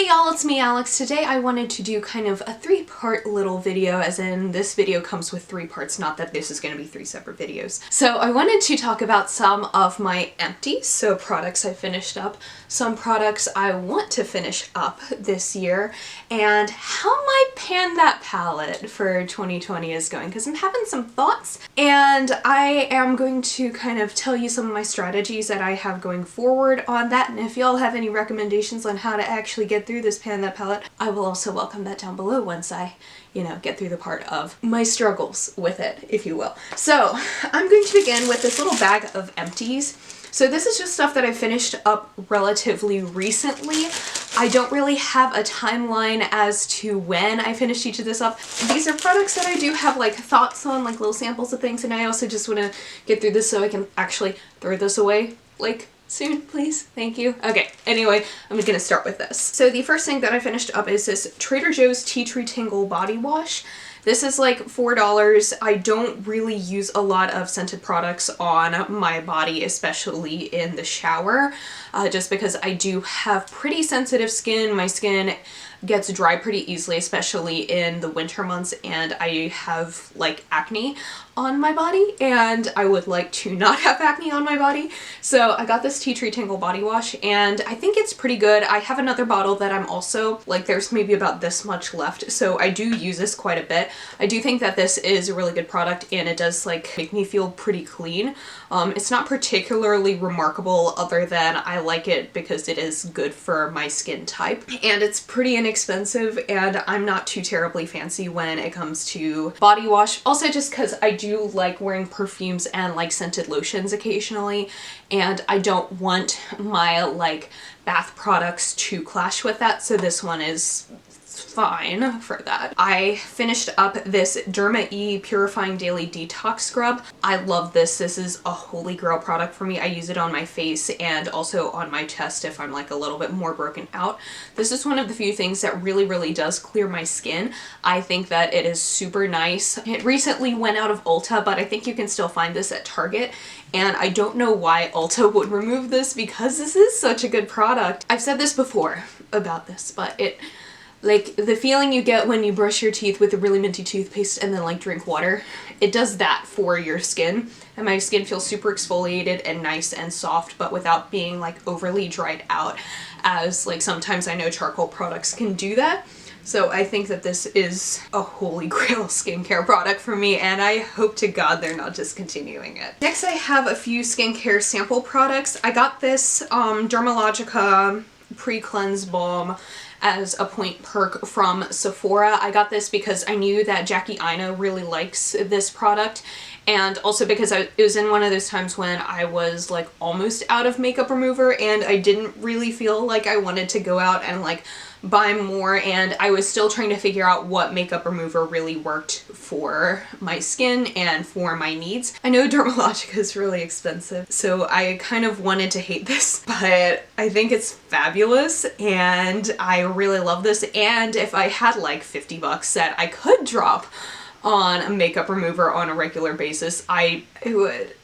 Hey y'all, it's me Alex. Today I wanted to do kind of a three-part little video, as in this video comes with 3 parts, not that this is going to be 3 separate videos. So I wanted to talk about some of my empties, so products I finished up, some products I want to finish up this year, and how my Pan That palette for 2020 is going, because I'm having some thoughts, and I am going to kind of tell you some of my strategies that I have going forward on that, and if y'all have any recommendations on how to actually get through this Pan That palette, I will also welcome that down below once I, get through the part of my struggles with it, if you will. So I'm going to begin with this little bag of empties. So this is just stuff that I finished up relatively recently. I don't really have a timeline as to when I finished each of this up. These are products that I do have like thoughts on, like little samples of things, and I also just want to get through this so I can actually throw this away like soon, please. Thank you. Okay, anyway, I'm gonna start with this. So the first thing that I finished up is this Trader Joe's Tea Tree Tingle Body Wash. This is like $4. I don't really use a lot of scented products on my body, especially in the shower, just because I do have pretty sensitive skin. My skin gets dry pretty easily, especially in the winter months, and I have like acne on my body, and I would like to not have acne on my body. So I got this Tea Tree Tingle Body Wash, and I think it's pretty good. I have another bottle that I'm also, like, there's maybe about this much left, so I do use this quite a bit. I do think that this is a really good product, and it does like make me feel pretty clean. It's not particularly remarkable other than I like it because it is good for my skin type, and it's pretty inexpensive, and I'm not too terribly fancy when it comes to body wash. Also just because I do like wearing perfumes and like scented lotions occasionally, and I don't want my like bath products to clash with that, so this one is fine for that. I finished up this Derma E Purifying Daily Detox Scrub. I love this. This is a holy grail product for me. I use it on my face and also on my chest if I'm like a little bit more broken out. This is one of the few things that really does clear my skin. I think that it is super nice. It recently went out of Ulta, but I think you can still find this at Target. And I don't know why Ulta would remove this because this is such a good product. I've said this before about this, but like, the feeling you get when you brush your teeth with a really minty toothpaste and then like drink water, it does that for your skin. And my skin feels super exfoliated and nice and soft, but without being like overly dried out, as like sometimes I know charcoal products can do that. So I think that this is a holy grail skincare product for me, and I hope to God they're not discontinuing it. Next I have a few skincare sample products. I got this Dermalogica Pre-Cleanse Balm as a point perk from Sephora. I got this because I knew that Jackie Aina really likes this product, and also because it was in one of those times when I was like almost out of makeup remover and I didn't really feel like I wanted to go out and like buy more, and I was still trying to figure out what makeup remover really worked for my skin and for my needs. I know Dermalogica is really expensive, so I kind of wanted to hate this, but I think it's fabulous and I really love this, and if I had like 50 bucks that I could drop on a makeup remover on a regular basis, I would.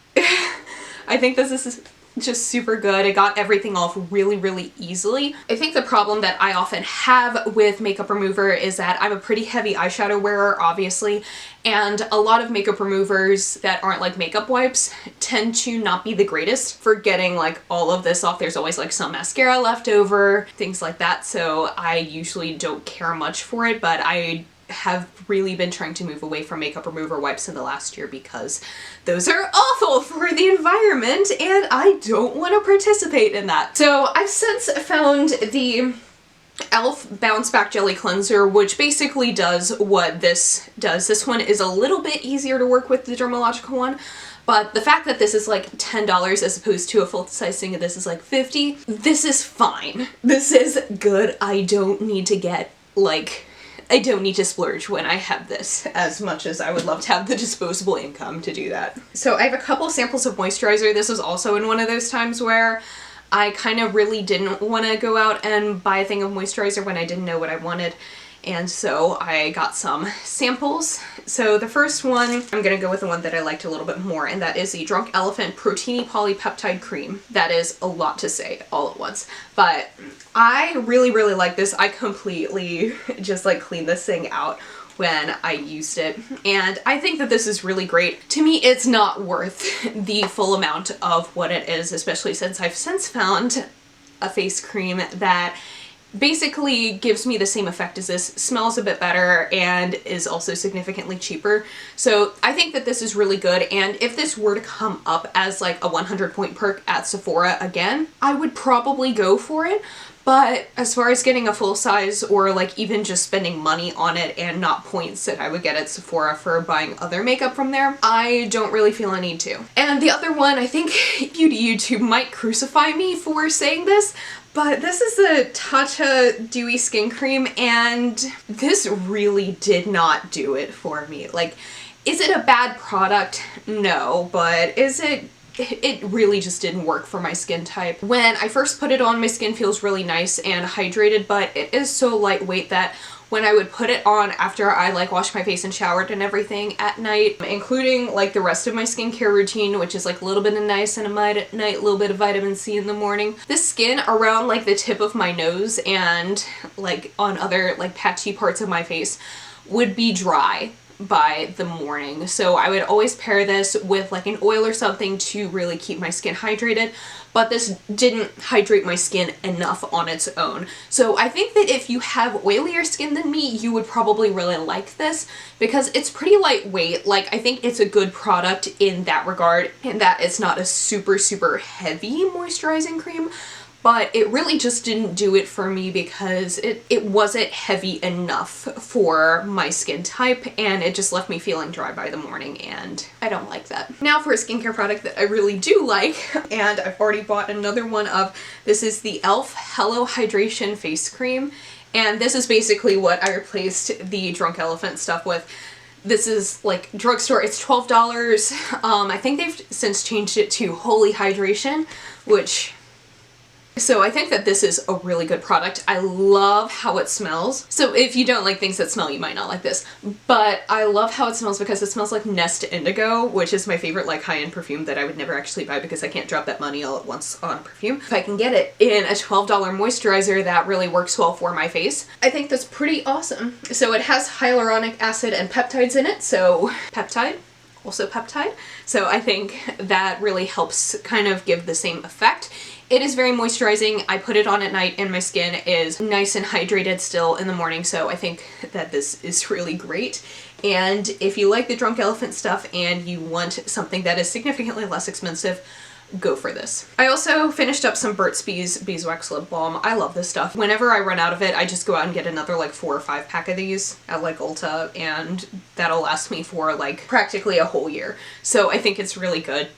I think this is just super good. It got everything off really easily. I think the problem that I often have with makeup remover is that I'm a pretty heavy eyeshadow wearer, obviously, and a lot of makeup removers that aren't like makeup wipes tend to not be the greatest for getting like all of this off. There's always like some mascara left over, things like that, so I usually don't care much for it, but I have really been trying to move away from makeup remover wipes in the last year because those are awful for the environment and I don't want to participate in that. So I've since found the e.l.f. Bounce Back Jelly Cleanser, which basically does what this does. This one is a little bit easier to work with, the Dermalogica one, but the fact that this is like $10 as opposed to a full-size thing and this is like $50, this is fine. This is good. I don't need to splurge when I have this as much as I would love to have the disposable income to do that. So I have a couple samples of moisturizer. This was also in one of those times where I kind of really didn't want to go out and buy a thing of moisturizer when I didn't know what I wanted. and so I got some samples. So the first one, I'm gonna go with the one that I liked a little bit more, and that is the Drunk Elephant Proteiny Polypeptide Cream. That is a lot to say all at once, but I really, really like this. I completely just like cleaned this thing out when I used it, and I think that this is really great. To me, it's not worth the full amount of what it is, especially since I've since found a face cream that basically gives me the same effect as this, smells a bit better, and is also significantly cheaper. So I think that this is really good, and if this were to come up as like a 100-point perk at Sephora again, I would probably go for it. But as far as getting a full size or like even just spending money on it and not points that I would get at Sephora for buying other makeup from there, I don't really feel a need to. And the other one, I think Beauty YouTube might crucify me for saying this, but this is the Tatcha Dewy Skin Cream, and this really did not do it for me. Like, is it a bad product? No, but it really just didn't work for my skin type. When I first put it on, my skin feels really nice and hydrated, but it is so lightweight that when I would put it on after I like washed my face and showered and everything at night, including like the rest of my skincare routine, which is like a little bit of niacinamide at night, a little bit of vitamin C in the morning, the skin around like the tip of my nose and like on other like patchy parts of my face would be dry by the morning. So I would always pair this with like an oil or something to really keep my skin hydrated, but this didn't hydrate my skin enough on its own. So I think that if you have oilier skin than me, you would probably really like this because it's pretty lightweight. Like, I think it's a good product in that regard, in that it's not a super, super heavy moisturizing cream, but it really just didn't do it for me because it wasn't heavy enough for my skin type, and it just left me feeling dry by the morning, and I don't like that. Now for a skincare product that I really do like, and I've already bought another one of, this is the e.l.f. Hello Hydration Face Cream, and this is basically what I replaced the Drunk Elephant stuff with. This is like drugstore, it's $12. I think they've since changed it to Holy Hydration, so I think that this is a really good product. I love how it smells. So if you don't like things that smell, you might not like this. But I love how it smells because it smells like Nest Indigo, which is my favorite like high-end perfume that I would never actually buy because I can't drop that money all at once on perfume. If I can get it in a $12 moisturizer that really works well for my face, I think that's pretty awesome. So it has hyaluronic acid and peptides in it, so also peptide. So I think that really helps kind of give the same effect. It is very moisturizing. I put it on at night and my skin is nice and hydrated still in the morning, so I think that this is really great. And if you like the Drunk Elephant stuff and you want something that is significantly less expensive, go for this. I also finished up some Burt's Bees Beeswax Lip Balm. I love this stuff. Whenever I run out of it, I just go out and get another like 4 or 5 pack of these at like Ulta, and that'll last me for like practically a whole year. So I think it's really good.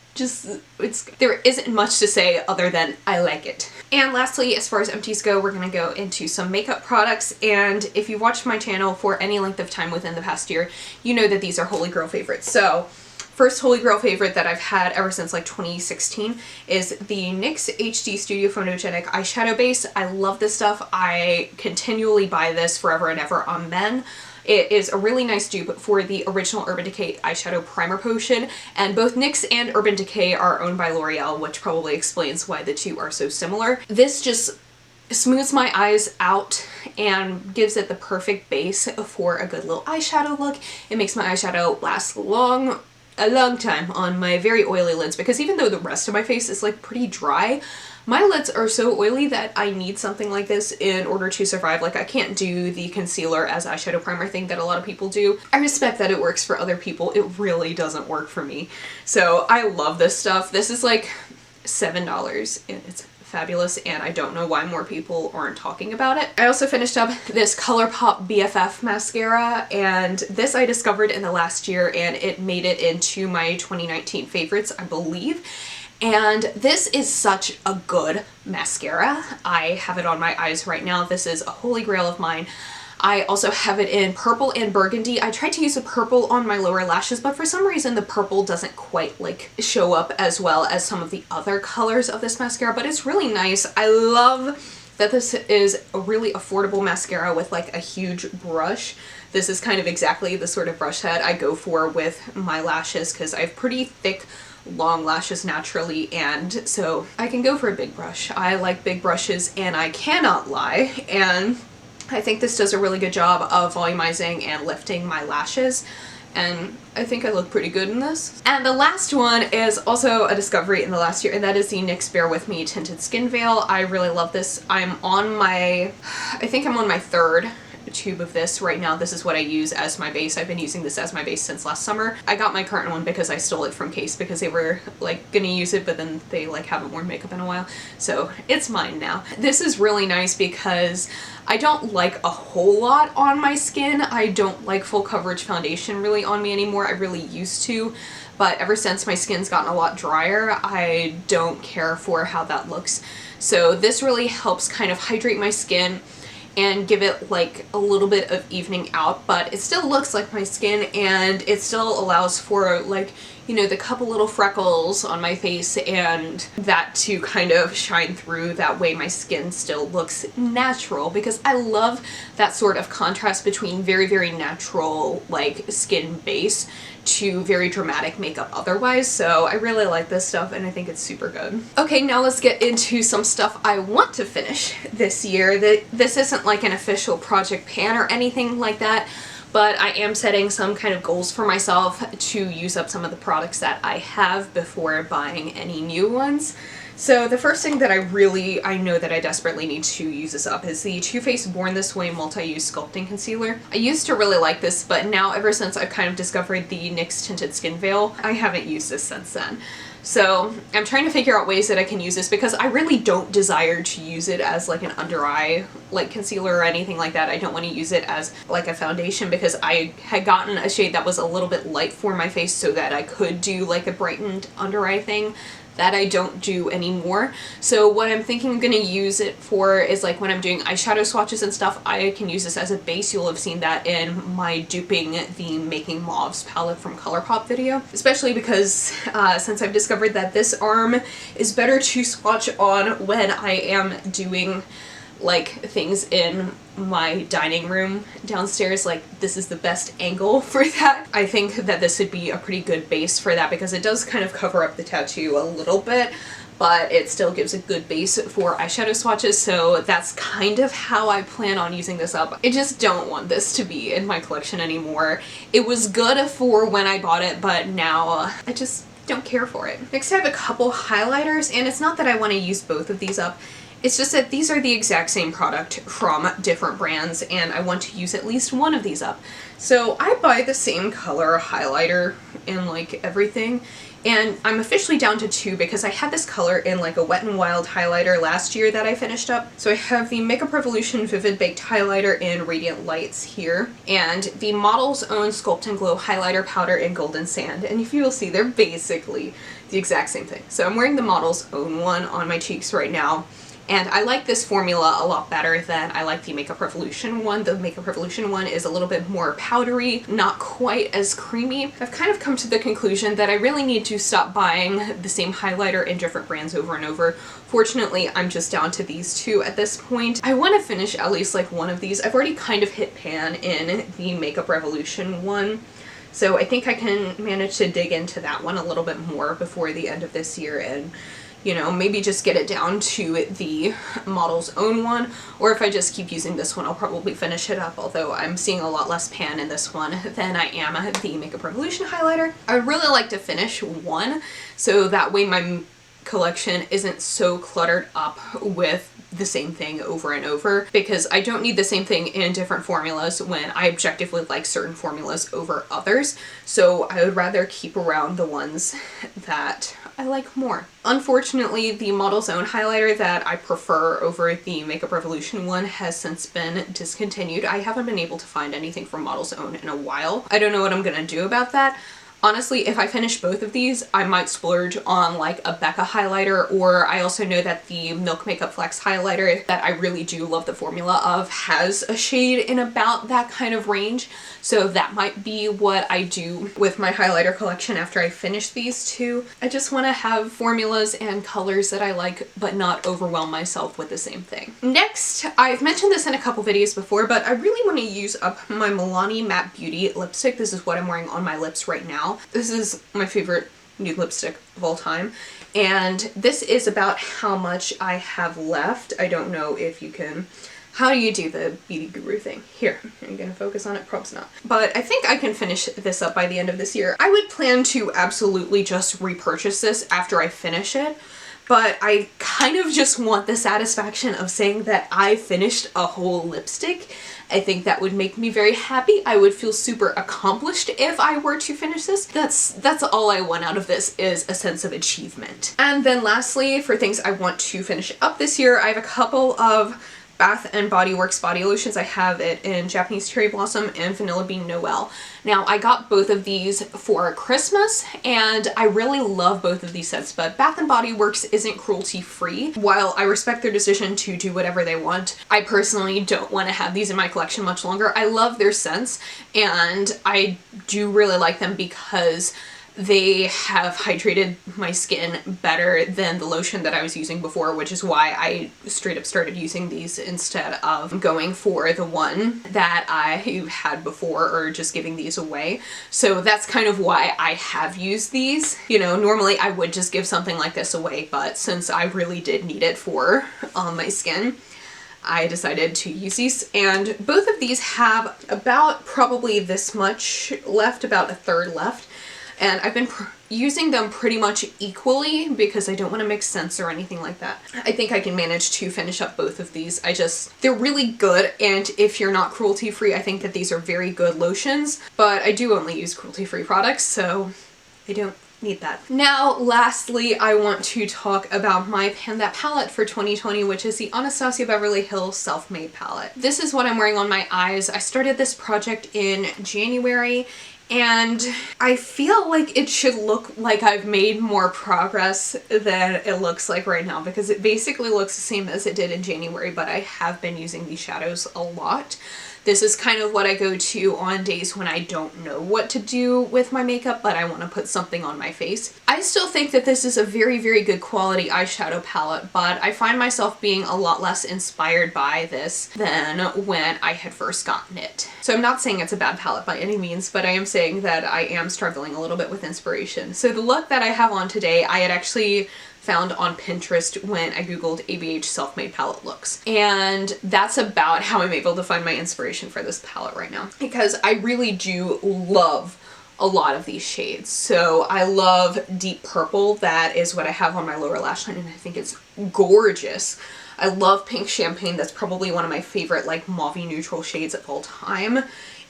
There isn't much to say other than I like it. And lastly, as far as empties go, we're gonna go into some makeup products, and if you've watched my channel for any length of time within the past year, you know that these are Holy Grail favorites. So first Holy Grail favorite that I've had ever since like 2016 is the NYX HD Studio Photogenic Eyeshadow Base. I love this stuff. I continually buy this forever and ever on men. It is a really nice dupe for the original Urban Decay eyeshadow primer potion, and both NYX and Urban Decay are owned by L'Oreal, which probably explains why the two are so similar. This just smooths my eyes out and gives it the perfect base for a good little eyeshadow look. It makes my eyeshadow last a long time on my very oily lids, because even though the rest of my face is like pretty dry, my lids are so oily that I need something like this in order to survive. Like, I can't do the concealer as eyeshadow primer thing that a lot of people do. I respect that it works for other people. It really doesn't work for me. So I love this stuff. This is like $7 and it's fabulous, and I don't know why more people aren't talking about it. I also finished up this ColourPop BFF mascara, and this I discovered in the last year, and it made it into my 2019 favorites, I believe. And this is such a good mascara. I have it on my eyes right now. This is a holy grail of mine. I also have it in purple and burgundy. I tried to use the purple on my lower lashes, but for some reason the purple doesn't quite like show up as well as some of the other colors of this mascara, but it's really nice. I love that this is a really affordable mascara with like a huge brush. This is kind of exactly the sort of brush that I go for with my lashes because I have pretty thick, long lashes naturally, and so I can go for a big brush. I like big brushes and I cannot lie, and I think this does a really good job of volumizing and lifting my lashes, and I think I look pretty good in this. And the last one is also a discovery in the last year, and that is the NYX Bear With Me Tinted Skin Veil. I really love this. I think I'm on my third tube of this right now. This is what I use as my base. I've been using this as my base since last summer. I got my current one because I stole it from Case because they were like gonna use it, but then they like haven't worn makeup in a while, so it's mine now. This is really nice because I don't like a whole lot on my skin. I don't like full coverage foundation really on me anymore. I really used to, but ever since my skin's gotten a lot drier, I don't care for how that looks. So this really helps kind of hydrate my skin and give it like a little bit of evening out, but it still looks like my skin, and it still allows for, like, you know, the couple little freckles on my face and that to kind of shine through. That way my skin still looks natural, because I love that sort of contrast between very, very natural like skin base to very dramatic makeup otherwise. So I really like this stuff and I think it's super good. Okay, now let's get into some stuff I want to finish this year. This isn't like an official project pan or anything like that, but I am setting some kind of goals for myself to use up some of the products that I have before buying any new ones. So the first thing that I know that I desperately need to use this up is the Too Faced Born This Way Multi-Use Sculpting Concealer. I used to really like this, but now ever since I've kind of discovered the NYX Tinted Skin Veil, I haven't used this since then. So I'm trying to figure out ways that I can use this, because I really don't desire to use it as like an under eye like concealer or anything like that. I don't want to use it as like a foundation, because I had gotten a shade that was a little bit light for my face so that I could do like a brightened under eye thing. That I don't do anymore. So what I'm thinking I'm going to use it for is like when I'm doing eyeshadow swatches and stuff, I can use this as a base. You'll have seen that in my duping the Making Mauves palette from ColourPop video. Especially because since I've discovered that this arm is better to swatch on when I am doing like things in my dining room downstairs, like this is the best angle for that. I think that this would be a pretty good base for that, because it does kind of cover up the tattoo a little bit, but it still gives a good base for eyeshadow swatches. So that's kind of how I plan on using this up. I just don't want this to be in my collection anymore. It was good for when I bought it, but now I just don't care for it. Next I have a couple highlighters, and it's not that I want to use both of these up. It's just that these are the exact same product from different brands, and I want to use at least one of these up. So I buy the same color highlighter in like everything, and I'm officially down to two because I had this color in like a Wet n Wild highlighter last year that I finished up. So I have the Makeup Revolution Vivid Baked Highlighter in Radiant Lights here, and the Model's Own Sculpt and Glow Highlighter Powder in Golden Sand. And if you will see, they're basically the exact same thing. So I'm wearing the Model's Own one on my cheeks right now. And I like this formula a lot better than I like the Makeup Revolution one. The Makeup Revolution one is a little bit more powdery, not quite as creamy. I've kind of come to the conclusion that I really need to stop buying the same highlighter in different brands over and over. Fortunately, I'm just down to these two at this point. I want to finish at least like one of these. I've already kind of hit pan in the Makeup Revolution one, so I think I can manage to dig into that one a little bit more before the end of this year, and you know, maybe just get it down to the Model's Own one, or if I just keep using this one, I'll probably finish it up, although I'm seeing a lot less pan in this one than I am the Makeup Revolution highlighter. I would really like to finish one, so that way my collection isn't so cluttered up with the same thing over and over, because I don't need the same thing in different formulas when I objectively like certain formulas over others. So I would rather keep around the ones that I like more. Unfortunately, the Model's Own highlighter that I prefer over the Makeup Revolution one has since been discontinued. I haven't been able to find anything from Model's Own in a while. I don't know what I'm gonna do about that. Honestly, if I finish both of these, I might splurge on like a Becca highlighter, or I also know that the Milk Makeup Flex highlighter that I really do love the formula of has a shade in about that kind of range. So that might be what I do with my highlighter collection after I finish these two. I just want to have formulas and colors that I like, but not overwhelm myself with the same thing. Next, I've mentioned this in a couple videos before, but I really want to use up my Milani Matte Beauty lipstick. This is what I'm wearing on my lips right now. This is my favorite nude lipstick of all time, and this is about how much I have left. I don't know if you can... How do you do the beauty guru thing? Here, are you gonna focus on it? Probably not. But I think I can finish this up by the end of this year. I would plan to absolutely just repurchase this after I finish it, but I kind of just want the satisfaction of saying that I finished a whole lipstick. I think that would make me very happy. I would feel super accomplished if I were to finish this. That's all I want out of this, is a sense of achievement. And then lastly, for things I want to finish up this year, I have a couple of Bath & Body Works body lotions. I have it in Japanese Cherry Blossom and Vanilla Bean Noel. Now, I got both of these for Christmas, and I really love both of these sets, but Bath & Body Works isn't cruelty-free. While I respect their decision to do whatever they want, I personally don't want to have these in my collection much longer. I love their scents, and I do really like them because they have hydrated my skin better than the lotion that I was using before, which is why I straight up started using these instead of going for the one that I had before or just giving these away. So that's kind of why I have used these. You know, normally I would just give something like this away, but since I really did need it for my skin, I decided to use these, and both of these have about probably this much left, about a third left. And I've been using them pretty much equally because I don't want to mix scents or anything like that. I think I can manage to finish up both of these. They're really good, and if you're not cruelty-free, I think that these are very good lotions, but I do only use cruelty-free products, so I don't need that. Now, lastly, I want to talk about my That palette for 2020, which is the Anastasia Beverly Hills Self-Made palette. This is what I'm wearing on my eyes. I started this project in January, and I feel like it should look like I've made more progress than it looks like right now, because it basically looks the same as it did in January, but I have been using these shadows a lot. This is kind of what I go to on days when I don't know what to do with my makeup, but I want to put something on my face. I still think that this is a very, very good quality eyeshadow palette, but I find myself being a lot less inspired by this than when I had first gotten it. So I'm not saying it's a bad palette by any means, but I am saying that I am struggling a little bit with inspiration. So the look that I have on today, I had actually found on Pinterest when I googled ABH self-made palette looks. And that's about how I'm able to find my inspiration for this palette right now, because I really do love a lot of these shades. So I love Deep Purple. That is what I have on my lower lash line, and I think it's gorgeous. I love Pink Champagne. That's probably one of my favorite like mauve-y neutral shades of all time.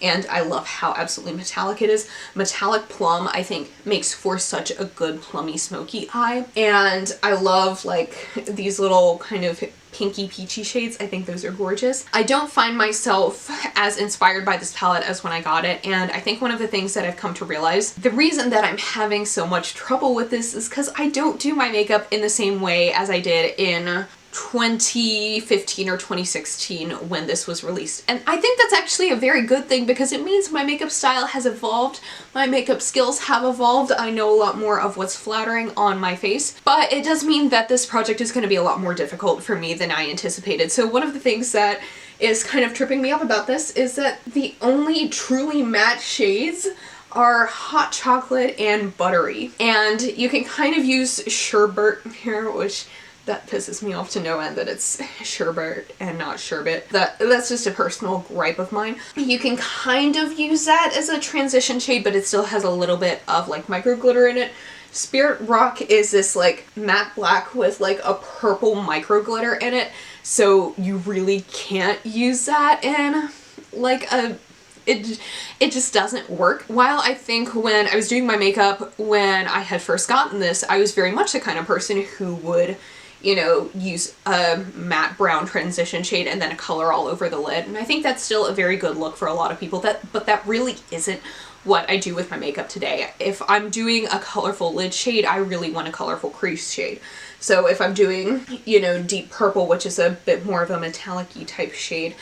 And I love how absolutely metallic it is. Metallic Plum, I think, makes for such a good plummy smoky eye. And I love like these little kind of pinky peachy shades. I think those are gorgeous. I don't find myself as inspired by this palette as when I got it, and I think one of the things that I've come to realize, the reason that I'm having so much trouble with this is because I don't do my makeup in the same way as I did in 2015 or 2016 when this was released. And I think that's actually a very good thing, because it means my makeup style has evolved, my makeup skills have evolved, I know a lot more of what's flattering on my face, but it does mean that this project is going to be a lot more difficult for me than I anticipated. So one of the things that is kind of tripping me up about this is that the only truly matte shades are Hot Chocolate and Buttery. And you can kind of use Sherbet here, which that pisses me off to no end that it's sherbet and not sherbet. That's just a personal gripe of mine. You can kind of use that as a transition shade, but it still has a little bit of like micro glitter in it. Spirit Rock is this like matte black with like a purple micro glitter in it, so you really can't use that in like a... It just doesn't work. While I think when I was doing my makeup when I had first gotten this, I was very much the kind of person who would you know, use a matte brown transition shade and then a color all over the lid. And I think that's still a very good look for a lot of people, but that really isn't what I do with my makeup today. If I'm doing a colorful lid shade, I really want a colorful crease shade. So if I'm doing, you know, deep purple, which is a bit more of a metallic-y type shade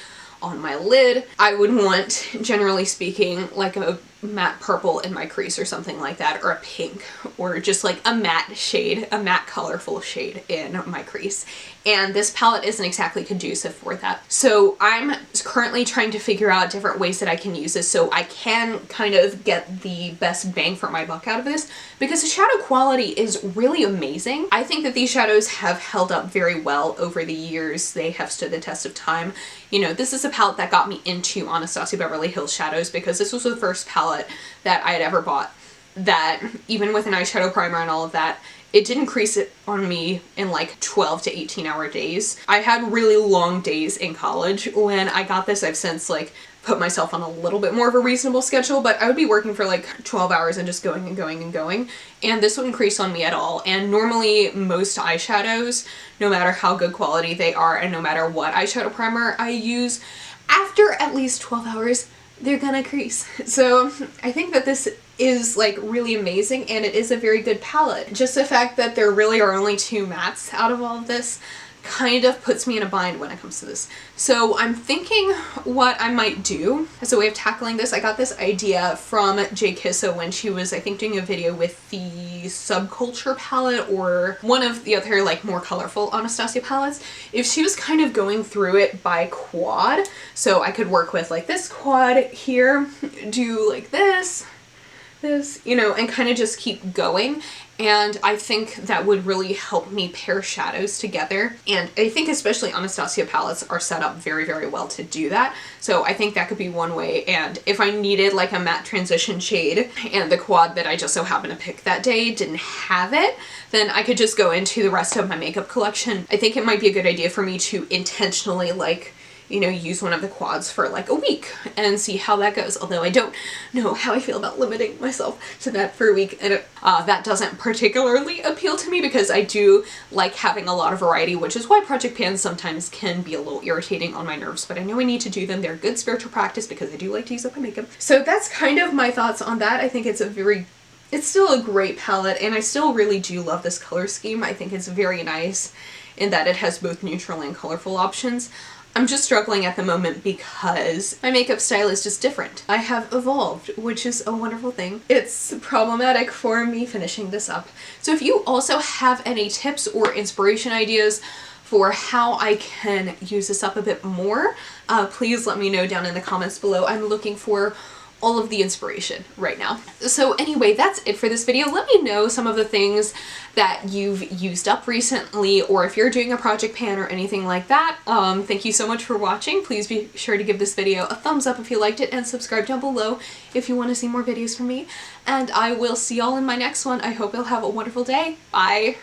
on my lid, I would want, generally speaking, like a matte purple in my crease or something like that, or a pink, or just like a matte shade, a matte colorful shade in my crease. And this palette isn't exactly conducive for that. So I'm currently trying to figure out different ways that I can use this so I can kind of get the best bang for my buck out of this, because the shadow quality is really amazing. I think that these shadows have held up very well over the years. They have stood the test of time. You know, this is a palette that got me into Anastasia Beverly Hills shadows, because this was the first palette that I had ever bought that, even with an eyeshadow primer and all of that, it didn't crease it on me in like 12 to 18 hour days. I had really long days in college when I got this. I've since like put myself on a little bit more of a reasonable schedule, but I would be working for like 12 hours and just going and going and going, and this wouldn't crease on me at all. And normally most eyeshadows, no matter how good quality they are and no matter what eyeshadow primer I use, after at least 12 hours, they're gonna crease. So I think that this is like really amazing, and it is a very good palette. Just the fact that there really are only 2 mattes out of all of this kind of puts me in a bind when it comes to this. So I'm thinking what I might do as a way of tackling this. I got this idea from Jay Kissa when she was, I think, doing a video with the Subculture palette or one of the other like more colorful Anastasia palettes. If she was kind of going through it by quad, so I could work with like this quad here, do like this, you know, and kind of just keep going. And I think that would really help me pair shadows together. And I think especially Anastasia palettes are set up very, very well to do that. So I think that could be one way. And if I needed like a matte transition shade and the quad that I just so happened to pick that day didn't have it, then I could just go into the rest of my makeup collection. I think it might be a good idea for me to intentionally like, you know, use one of the quads for like a week and see how that goes. Although I don't know how I feel about limiting myself to that for a week, and that doesn't particularly appeal to me because I do like having a lot of variety, which is why project pans sometimes can be a little irritating on my nerves, but I know I need to do them. They're good spiritual practice because I do like to use up my makeup. So that's kind of my thoughts on that. I think it's still a great palette, and I still really do love this color scheme. I think it's very nice in that it has both neutral and colorful options. I'm just struggling at the moment because my makeup style is just different. I have evolved, which is a wonderful thing. It's problematic for me finishing this up. So if you also have any tips or inspiration ideas for how I can use this up a bit more, please let me know down in the comments below. I'm looking for all of the inspiration right now. So anyway, that's it for this video. Let me know some of the things that you've used up recently, or if you're doing a project pan or anything like that. Thank you so much for watching. Please be sure to give this video a thumbs up if you liked it, and subscribe down below if you want to see more videos from me. And I will see y'all in my next one. I hope you'll have a wonderful day. Bye!